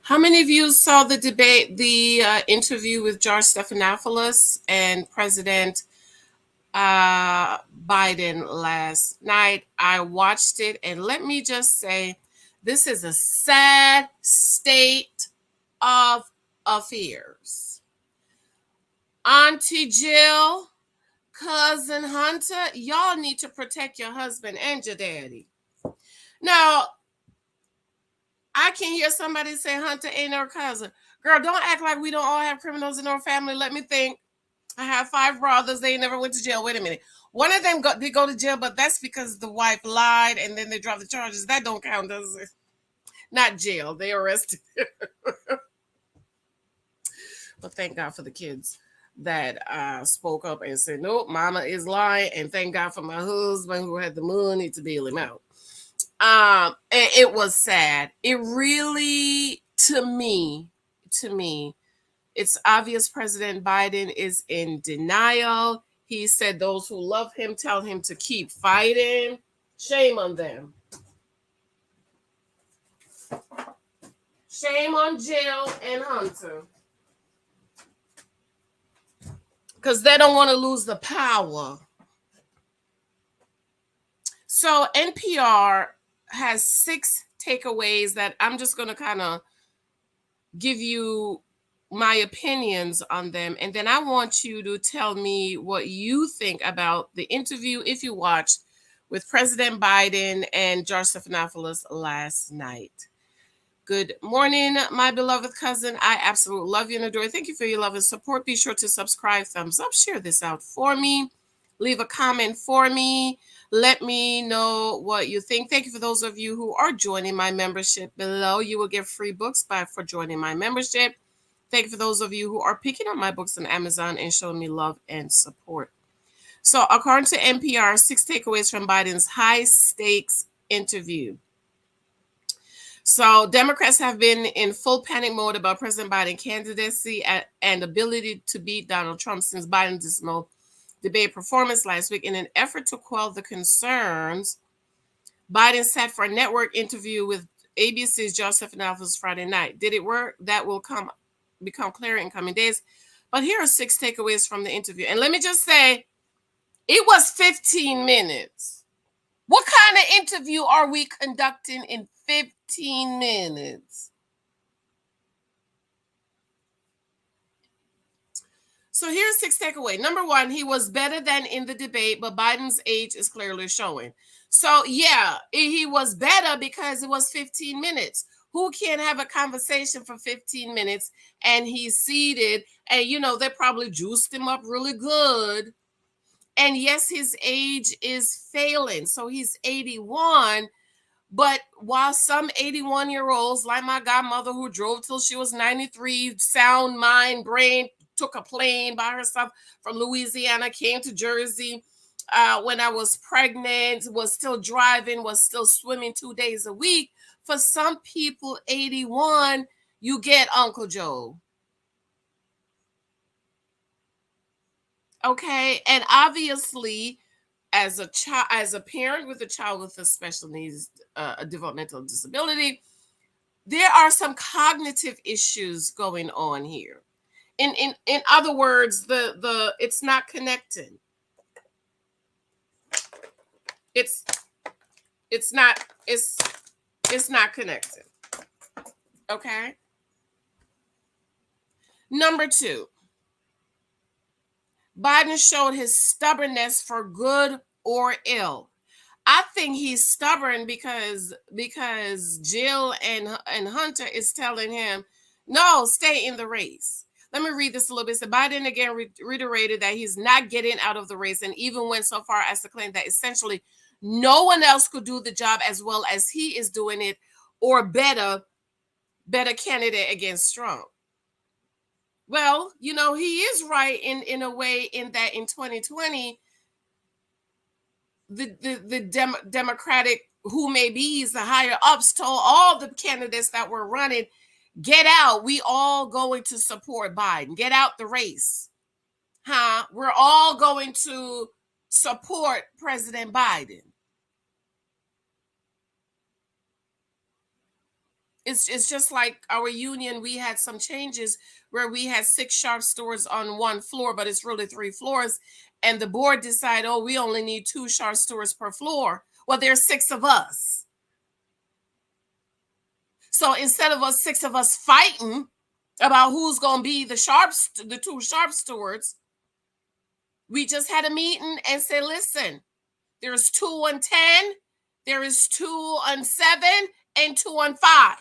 How many of you saw the debate, the interview with George Stephanopoulos and President Biden last night? I watched it, and let me just say, this is a sad state of affairs. Auntie Jill, Cousin Hunter, y'all need to protect your husband and your daddy. Now, I can hear somebody say Hunter ain't our cousin. Girl, don't act like we don't all have criminals in our family. Let me think. I have 5 brothers. They never went to jail. Wait a minute. One of them did go to jail, but that's because the wife lied and then they dropped the charges. That don't count, does it? Not jail. They arrested. But thank God for the kids that spoke up and said, nope, mama is lying. And thank God for my husband who had the money to bail him out. It was sad. It really, to me, it's obvious President Biden is in denial. He said those who love him tell him to keep fighting. Shame on them. Shame on Jill and Hunter. Because they don't want to lose the power. So NPR has 6 takeaways that I'm just going to kind of give you my opinions on them. And then I want you to tell me what you think about the interview, if you watched, with President Biden and George Stephanopoulos last night. Good morning, my beloved cousin. I absolutely love you and adore you. Thank you for your love and support. Be sure to subscribe, thumbs up, share this out for me. Leave a comment for me. Let me know what you think. Thank you for those of you who are joining my membership below. You will get free books for joining my membership. Thank you for those of you who are picking up my books on Amazon and showing me love and support. So according to NPR, 6 takeaways from Biden's high-stakes interview. So Democrats have been in full panic mode about President Biden's candidacy and ability to beat Donald Trump since Biden's dismal debate performance last week. In an effort to quell the concerns, Biden sat for a network interview with ABC's George Stephanopoulos Friday night. Did it work? That will become clear in coming days. But here are 6 takeaways from the interview. And let me just say, it was 15 minutes. What kind of interview are we conducting in 15 minutes? So here's 6 takeaways. Number 1, he was better than in the debate, but Biden's age is clearly showing. So yeah, he was better because it was 15 minutes. Who can have a conversation for 15 minutes and he's seated and, they probably juiced him up really good. And yes, his age is failing. So he's 81. But while some 81-year-olds, like my godmother who drove till she was 93, sound mind, brain, took a plane by herself from Louisiana, came to Jersey when I was pregnant, was still driving, was still swimming 2 days a week. For some people, 81, you get Uncle Joe. Okay, and obviously, as a parent with a child with a special needs, a developmental disability, there are some cognitive issues going on here. In other words, the it's not connecting. It's not connected. Okay. Number 2, Biden showed his stubbornness for good or ill. I think he's stubborn because Jill and Hunter is telling him, no, stay in the race. Let me read this a little bit. So Biden again reiterated that he's not getting out of the race and even went so far as to claim that essentially no one else could do the job as well as he is doing it or better candidate against Trump. Well, he is right in a way in that in 2020, the Democratic who may be the higher ups told all the candidates that were running, get out. We all going to support Biden. Get out the race. We're all going to support President Biden. It's just like our union. We had some changes where we had 6 sharp stewards on 1 floor, but it's really 3 floors. And the board decided, oh, we only need 2 sharp stewards per floor. Well, there's 6 of us. So instead of 6 of us fighting about who's going to be the 2 sharp stewards, we just had a meeting and said, listen, there's 2 on 10, there is 2 on 7, and 2 on 5.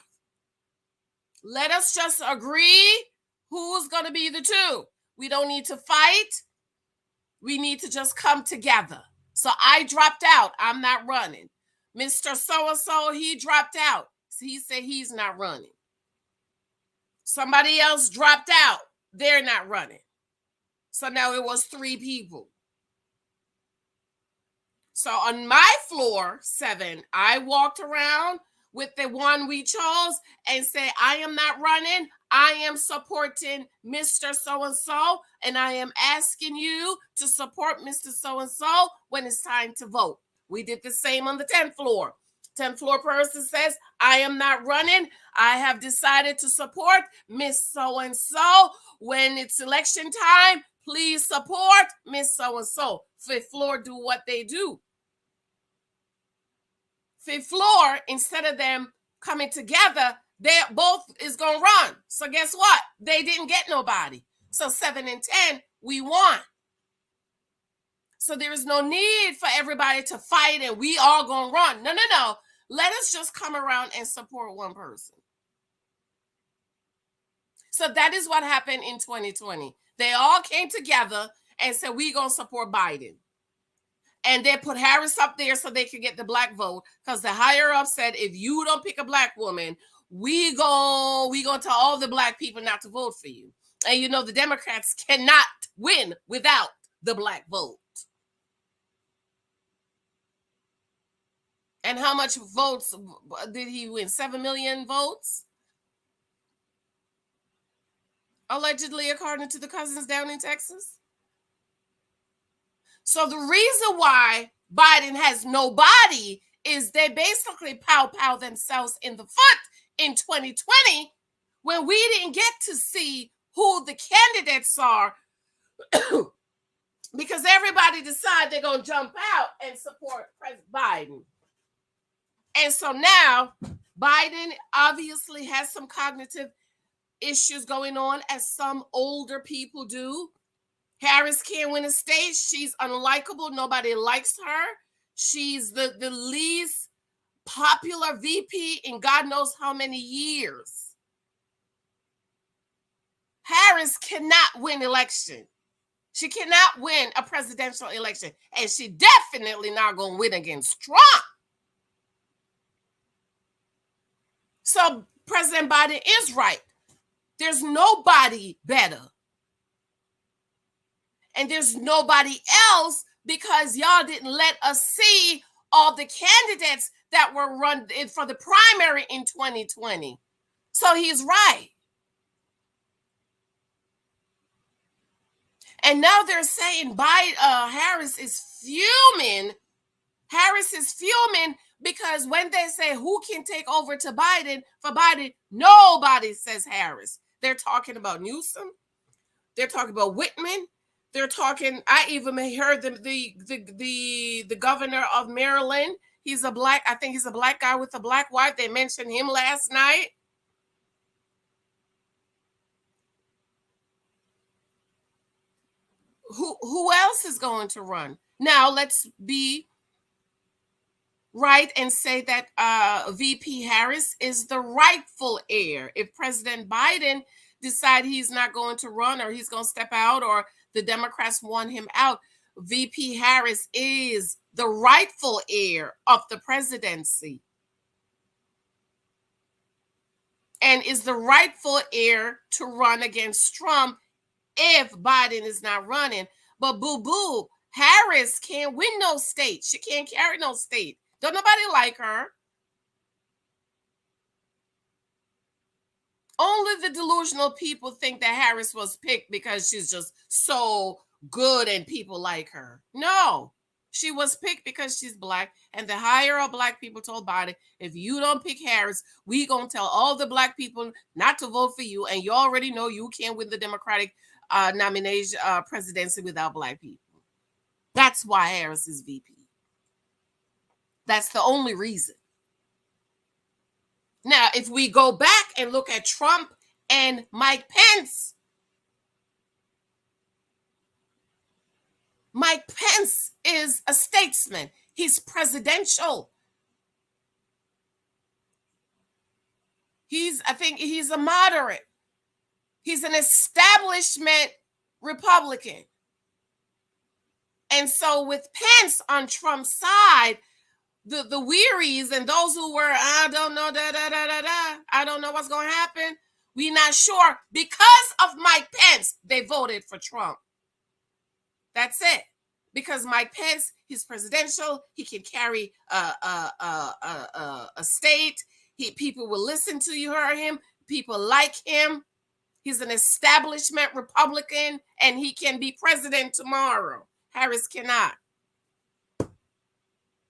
Let us just agree who's going to be the 2. We don't need to fight. We need to just come together. So I dropped out. I'm not running. Mr. So-and-so, he dropped out. He said he's not running. Somebody else dropped out. They're not running. So now it was 3 people. So on my floor 7, I walked around with the one we chose and say, I am not running. I am supporting Mr. So-and-so, and I am asking you to support Mr. So-and-so when it's time to vote. We did the same on the 10th floor. 10th floor person says, I am not running. I have decided to support Miss So-and-so. When it's election time, please support Miss So-and-so. 5th floor do what they do. 5th floor, instead of them coming together, they both is going to run. So guess what? They didn't get nobody. So 7 and 10, we won. So there is no need for everybody to fight and we all going to run. No. Let us just come around and support one person. So that is what happened in 2020. They all came together and said, we going to support Biden. And they put Harris up there so they could get the black vote, because the higher up said, if you don't pick a black woman, we going to tell all the black people not to vote for you. And you know, the Democrats cannot win without the black vote. And how much votes did he win? 7 million votes? Allegedly, according to the cousins down in Texas. So the reason why Biden has nobody is they basically pow themselves in the foot in 2020 when we didn't get to see who the candidates are because everybody decided they're going to jump out and support President Biden. And so now Biden obviously has some cognitive issues going on, as some older people do. Harris can't win a state. She's unlikable. Nobody likes her. She's the least popular VP in God knows how many years. Harris cannot win election. She cannot win a presidential election. And she definitely not going to win against Trump. So President Biden is right. There's nobody better. And there's nobody else because y'all didn't let us see all the candidates that were run for the primary in 2020. So he's right. And now they're saying Harris is fuming. Harris is fuming because when they say who can take over to Biden, for Biden, nobody says Harris. They're talking about Newsom. They're talking about Whitman. They're talking, I even heard the governor of Maryland. I think he's a black guy with a black wife. They mentioned him last night. Who else is going to run? Now, let's be right and say that VP Harris is the rightful heir. If President Biden decides he's not going to run or he's going to step out or the Democrats want him out, VP Harris is the rightful heir of the presidency and is the rightful heir to run against Trump if Biden is not running. But boo-boo, Harris can't win no state. She can't carry no state. Don't nobody like her. Only the delusional people think that Harris was picked because she's just so good and people like her. No, She was picked because she's Black, and the hire of Black people told Biden, if you don't pick Harris, we gonna tell all the Black people not to vote for you, and you already know you can't win the Democratic nomination presidency without Black people. That's why Harris is VP. That's the only reason. Now, if we go back and look at Trump and Mike Pence, Mike Pence is a statesman. He's presidential. I think he's a moderate. He's an establishment Republican. And so with Pence on Trump's side, the wearies and those who were, I don't know, I don't know what's going to happen. We're not sure. Because of Mike Pence, they voted for Trump. That's it. Because Mike Pence, he's presidential. He can carry a state. People will listen to him. People like him. He's an establishment Republican, and he can be president tomorrow. Harris cannot.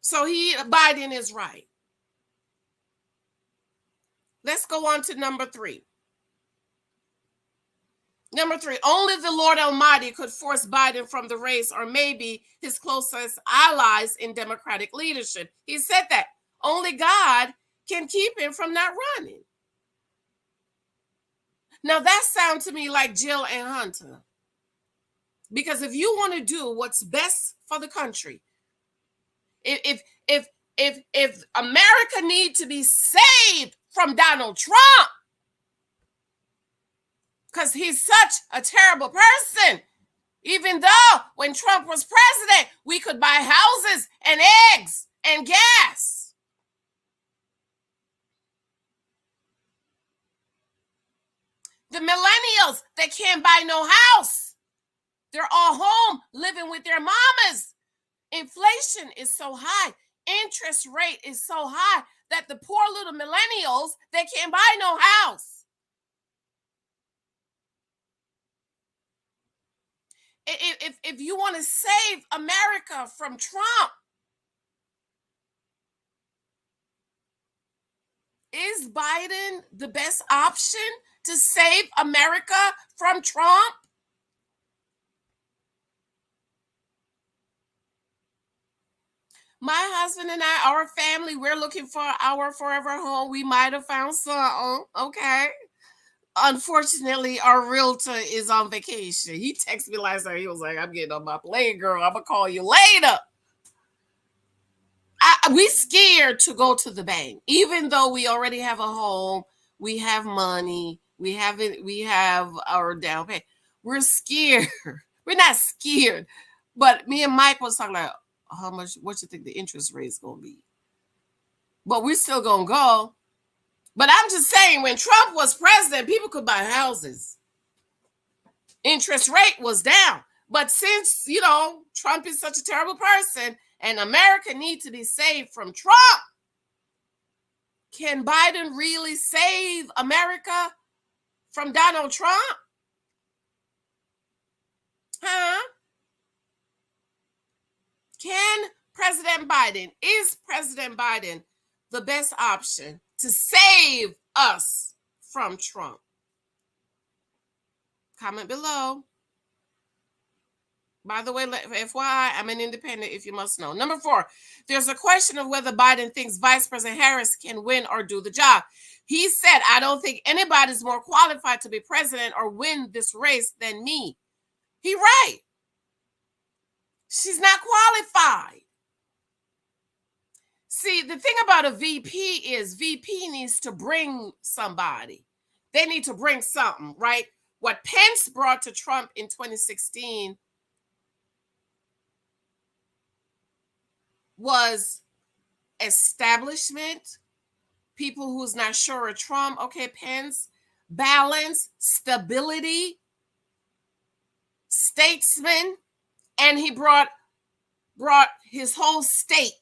So Biden is right. Let's go on to number 3. Number 3, only the Lord Almighty could force Biden from the race, or maybe his closest allies in Democratic leadership. He said that. Only God can keep him from not running. Now that sounds to me like Jill and Hunter. Because if you want to do what's best for the country, if America needs to be saved from Donald Trump, because he's such a terrible person, even though when Trump was president, we could buy houses and eggs and gas. The millennials, they can't buy no house. They're all home living with their mamas. Inflation is so high. Interest rate is so high that the poor little millennials, they can't buy no house. If you want to save America from Trump, is Biden the best option to save America from Trump? My husband and I, our family, we're looking for our forever home. We might have found something, okay? Unfortunately, our realtor is on vacation. He texted me last night. He was like, I'm getting on my plane, girl. I'm going to call you later. We scared to go to the bank, even though we already have a home. We have money. We have our down payment. We're scared. We're not scared. But me and Mike was talking about what you think the interest rate is going to be. But we're still going to go. But I'm just saying, when Trump was president, people could buy houses. Interest rate was down. But since, Trump is such a terrible person and America needs to be saved from Trump, can Biden really save America from Donald Trump? Huh? Is President Biden the best option to save us from Trump? Comment below. By the way, FYI, I'm an independent, if you must know. Number 4, there's a question of whether Biden thinks Vice President Harris can win or do the job. He said, I don't think anybody's more qualified to be president or win this race than me. He's right. She's not qualified. See, the thing about a VP is VP needs to bring somebody. They need to bring something, right? What Pence brought to Trump in 2016 was establishment, people who's not sure of Trump. Okay, Pence, balance, stability, statesman, and he brought his whole state.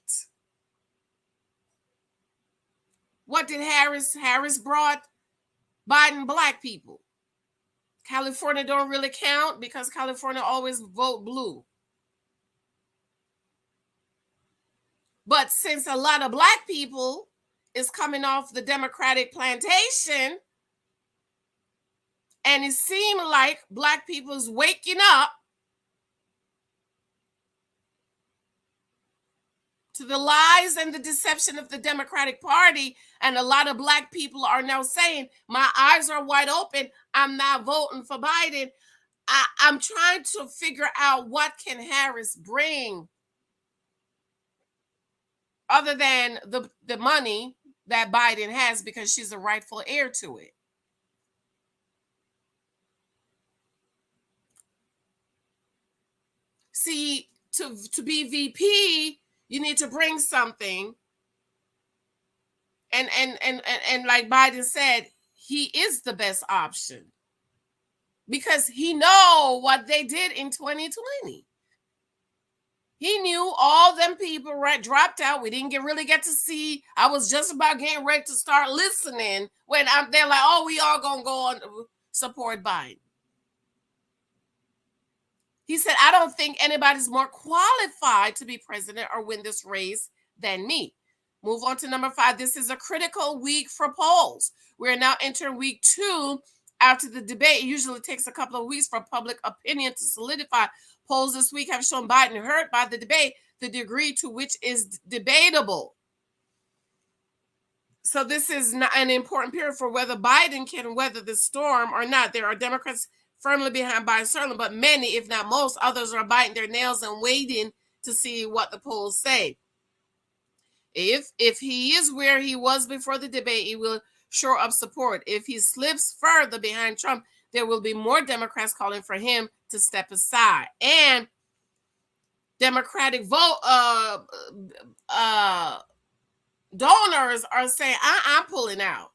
What did Harris? Harris brought Biden Black people. California don't really count because California always vote blue. But since a lot of Black people is coming off the Democratic plantation, and it seemed like Black people is waking up to the lies and the deception of the Democratic Party, and a lot of Black people are now saying, my eyes are wide open, I'm not voting for Biden. I'm trying to figure out what can Harris bring other than the money that Biden has, because she's a rightful heir to it. See, to be VP, you need to bring something. And like Biden said, he is the best option because he know what they did in 2020. He knew all them people dropped out. We didn't really get to see. I was just about getting ready to start listening when they're like, oh, we all gonna go on support Biden. He said, I don't think anybody's more qualified to be president or win this race than me. Move on to number 5. This is a critical week for polls. We're now entering week 2 after the debate. It usually takes a couple of weeks for public opinion to solidify. Polls this week have shown Biden hurt by the debate, the degree to which is debatable. So this is not an important period for whether Biden can weather the storm or not. There are Democrats firmly behind Biden, certainly, but many, if not most, others are biting their nails and waiting to see what the polls say. If he is where he was before the debate, he will shore up support. If he slips further behind Trump, there will be more Democrats calling for him to step aside. And Democratic donors are saying, I'm pulling out.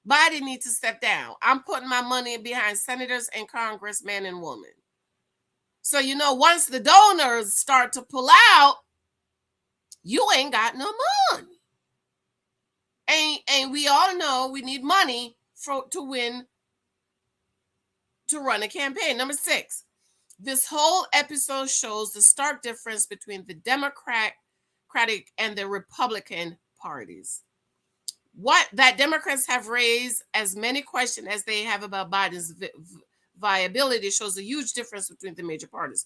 Biden needs to step down. I'm putting my money behind senators and congressmen and women. So, once the donors start to pull out, you ain't got no money. And we all know we need money to run a campaign. Number 6, this whole episode shows the stark difference between the Democratic and the Republican parties. What that Democrats have raised as many questions as they have about Biden's viability shows a huge difference between the major parties.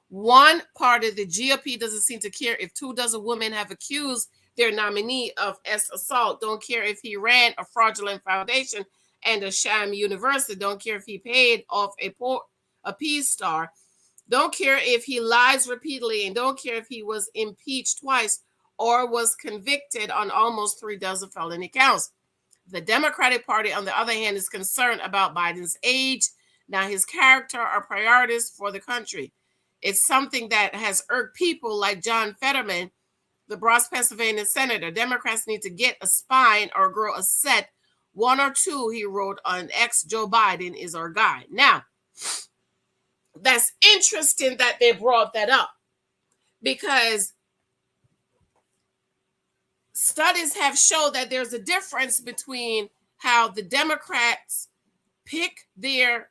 One party, the GOP, doesn't seem to care if 2 dozen women have accused their nominee of assault. Don't care if he ran a fraudulent foundation and a sham university. Don't care if he paid off a Peace Star. Don't care if he lies repeatedly, and don't care if he was impeached twice or was convicted on almost 3 dozen felony counts. The Democratic Party, on the other hand, is concerned about Biden's age, now his character, or priorities for the country. It's something that has irked people like John Fetterman, the Bronx, Pennsylvania senator. Democrats need to get a spine or grow a set. 1 or 2, he wrote on X, Joe Biden is our guy. Now, that's interesting that they brought that up, because studies have shown that there's a difference between how the Democrats pick their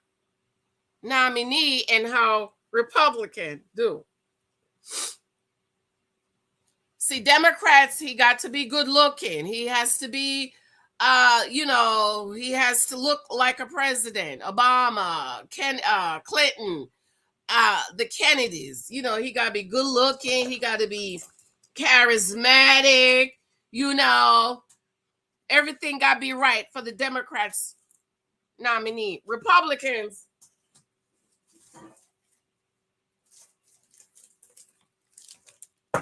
nominee and how Republicans do. See, Democrats, he got to be good looking. He has to be, he has to look like a president. Obama, Clinton, the Kennedys. He got to be good looking. He got to be charismatic. Everything got to be right for the Democrats nominee. Republicans,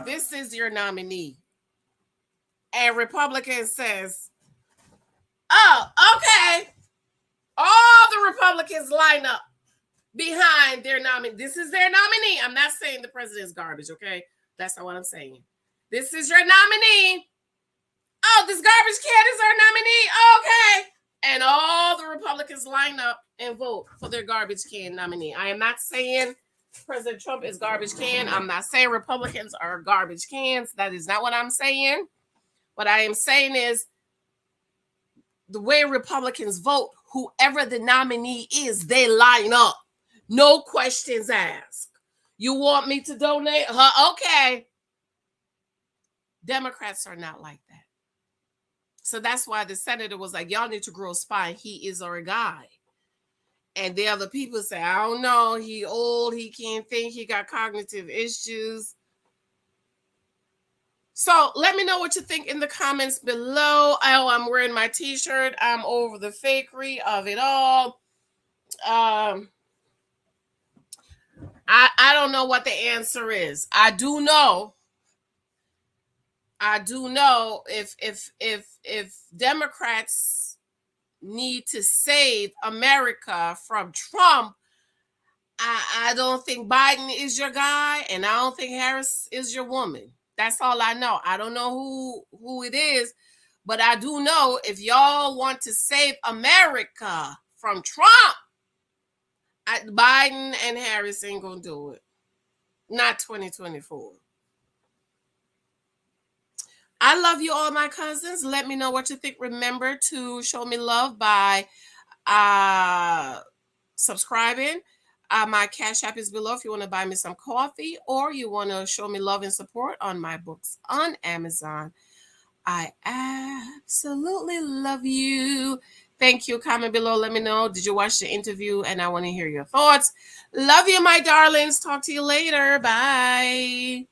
this is your nominee. And Republican says, oh, okay. All the Republicans line up behind their nominee. This is their nominee. I'm not saying the president's garbage, okay? That's not what I'm saying. This is your nominee. Oh, this garbage can is our nominee. Okay. And all the Republicans line up and vote for their garbage can nominee. I am not saying President Trump is garbage can. I'm not saying Republicans are garbage cans. That is not what I'm saying. What I am saying is the way Republicans vote, whoever the nominee is, they line up. No questions asked. You want me to donate? Okay. Democrats are not like that. So that's why the senator was like, y'all need to grow a spine. He is our guy. And the other people say, I don't know, he old, he can't think, he got cognitive issues. So let me know what you think in the comments below. Oh, I'm wearing my t-shirt. I'm over the fakery of it all. I don't know what the answer is. I do know if Democrats need to save America from Trump, I don't think Biden is your guy, and I don't think Harris is your woman. That's all I know. I don't know who it is, but I do know if y'all want to save America from Trump, Biden and Harris ain't gonna do it. Not 2024. I love you all, my cousins. Let me know what you think. Remember to show me love by subscribing. My Cash App is below if you want to buy me some coffee or you want to show me love and support on my books on Amazon. I absolutely love you. Thank you. Comment below. Let me know. Did you watch the interview? And I want to hear your thoughts. Love you, my darlings. Talk to you later. Bye.